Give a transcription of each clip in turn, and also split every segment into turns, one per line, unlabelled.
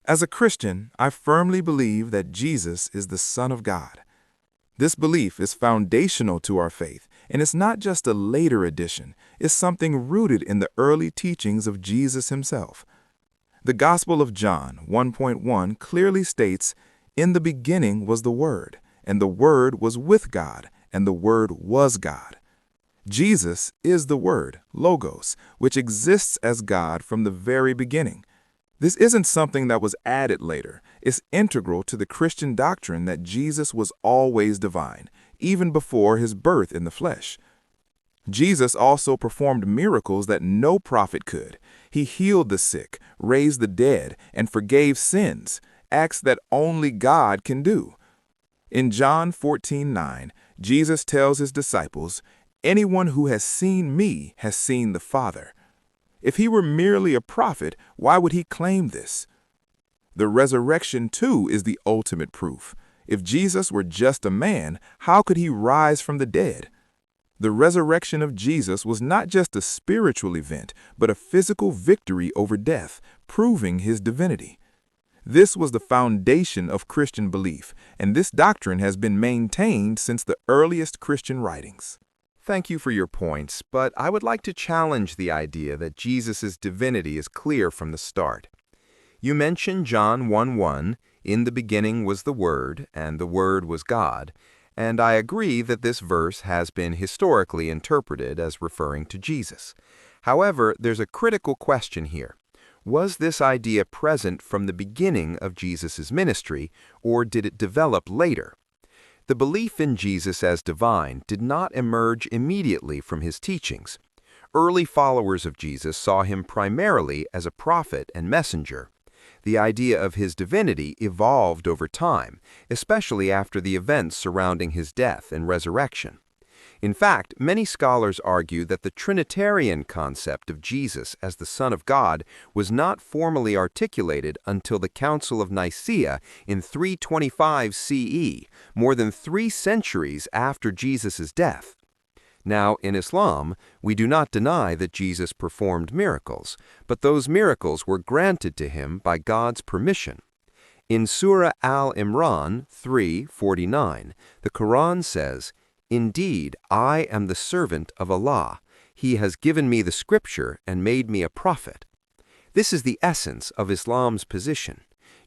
As a Christian, I firmly believe that Jesus is the Son of God. This belief is foundational to our faith, and it's not just a later addition, it's something rooted in the early teachings of Jesus himself. The Gospel of John 1.1 clearly states, "In the beginning was the Word, and the Word was with God, and the Word was God." Jesus is the Word, Logos, which exists as God from the very beginning. This isn't something that was added later. It's integral to the Christian doctrine that Jesus was always divine, even before his birth in the flesh. Jesus also performed miracles that no prophet could. He healed the sick, raised the dead, and forgave sins, acts that only God can do. In John 14:9, Jesus tells his disciples, "Anyone who has seen me has seen the Father." If he were merely a prophet, why would he claim this? The resurrection, too, is the ultimate proof. If Jesus were just a man, how could he rise from the dead? The resurrection of Jesus was not just a spiritual event, but a physical victory over death, proving his divinity. This was the foundation of Christian belief, and this doctrine has been maintained since the earliest Christian writings.
Thank you for your points, but I would like to challenge the idea that Jesus' divinity is clear from the start. You mentioned John 1:1, "In the beginning was the Word, and the Word was God," and I agree that this verse has been historically interpreted as referring to Jesus. However, there's a critical question here. Was this idea present from the beginning of Jesus' ministry, or did it develop later? The belief in Jesus as divine did not emerge immediately from his teachings. Early followers of Jesus saw him primarily as a prophet and messenger. The idea of his divinity evolved over time, especially after the events surrounding his death and resurrection. In fact, many scholars argue that the Trinitarian concept of Jesus as the Son of God was not formally articulated until the Council of Nicaea in 325 CE, more than 3 centuries after Jesus' death. Now, in Islam, we do not deny that Jesus performed miracles, but those miracles were granted to him by God's permission. In Surah Al-Imran 3:49, the Quran says, "Indeed, I am the servant of Allah. He has given me the scripture and made me a prophet." This is the essence of Islam's position.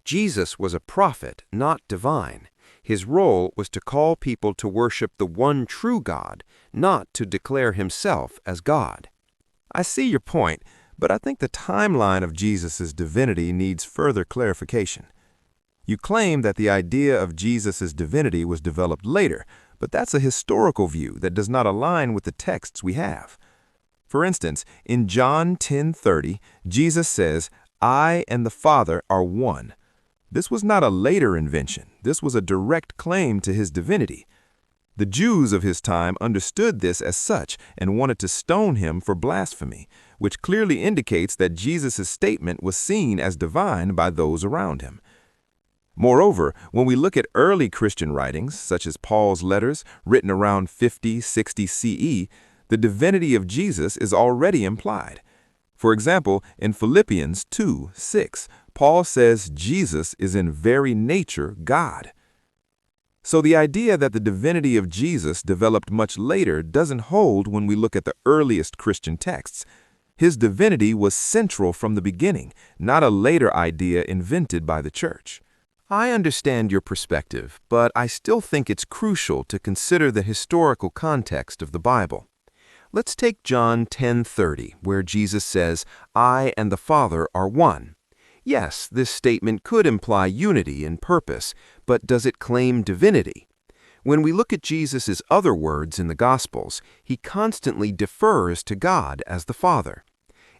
Jesus was a prophet, not divine. His role was to call people to worship the one true God, not to declare himself as God.
I see your point, but I think the timeline of Jesus' divinity needs further clarification. You claim that the idea of Jesus' divinity was developed later, but that's a historical view that does not align with the texts we have. For instance, in John 10:30, Jesus says, "I and the Father are one." This was not a later invention. This was a direct claim to his divinity. The Jews of his time understood this as such and wanted to stone him for blasphemy, which clearly indicates that Jesus' statement was seen as divine by those around him. Moreover, when we look at early Christian writings, such as Paul's letters written around 50-60 CE, the divinity of Jesus is already implied. For example, in Philippians 2:6, Paul says Jesus is in very nature God. So the idea that the divinity of Jesus developed much later doesn't hold when we look at the earliest Christian texts. His divinity was central from the beginning, not a later idea invented by the church.
I understand your perspective, but I still think it's crucial to consider the historical context of the Bible. Let's take John 10:30, where Jesus says, "I and the Father are one." Yes, this statement could imply unity in purpose, but does it claim divinity? When we look at Jesus' other words in the Gospels, he constantly defers to God as the Father.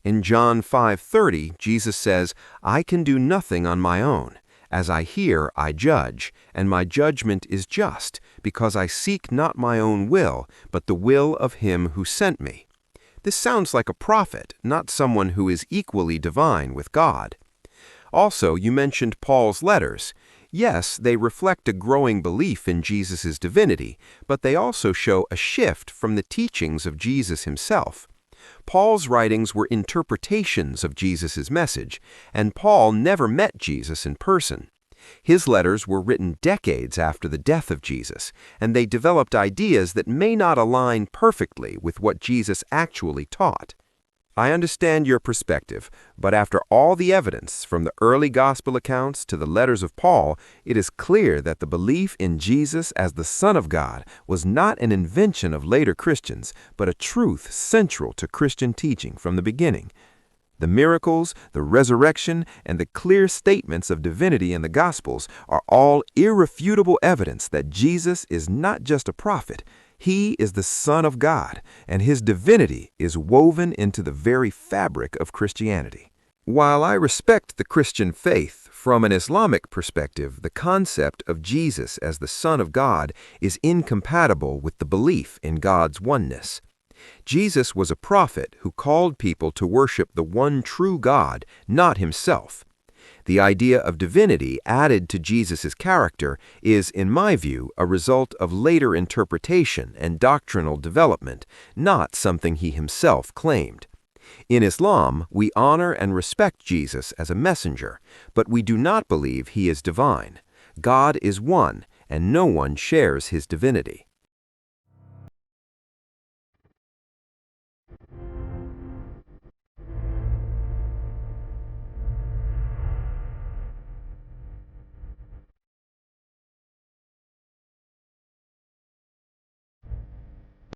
In John 5:30, Jesus says, "I can do nothing on my own. As I hear, I judge, and my judgment is just, because I seek not my own will, but the will of him who sent me." This sounds like a prophet, not someone who is equally divine with God. Also, you mentioned Paul's letters. Yes, they reflect a growing belief in Jesus' divinity, but they also show a shift from the teachings of Jesus himself. Paul's writings were interpretations of Jesus' message, and Paul never met Jesus in person. His letters were written decades after the death of Jesus, and they developed ideas that may not align perfectly with what Jesus actually taught. I understand your perspective, but after all the evidence, from the early gospel accounts to the letters of Paul, it is clear that the belief in Jesus as the Son of God was not an invention of later Christians, but a truth central to Christian teaching from the beginning. The miracles, the resurrection, and the clear statements of divinity in the Gospels are all irrefutable evidence that Jesus is not just a prophet. He is the Son of God, and his divinity is woven into the very fabric of Christianity. While I respect the Christian faith, from an Islamic perspective, the concept of Jesus as the Son of God is incompatible with the belief in God's oneness. Jesus was a prophet who called people to worship the one true God, not himself. The idea of divinity added to Jesus' character is, in my view, a result of later interpretation and doctrinal development, not something he himself claimed. In Islam, we honor and respect Jesus as a messenger, but we do not believe he is divine. God is one, and no one shares his divinity.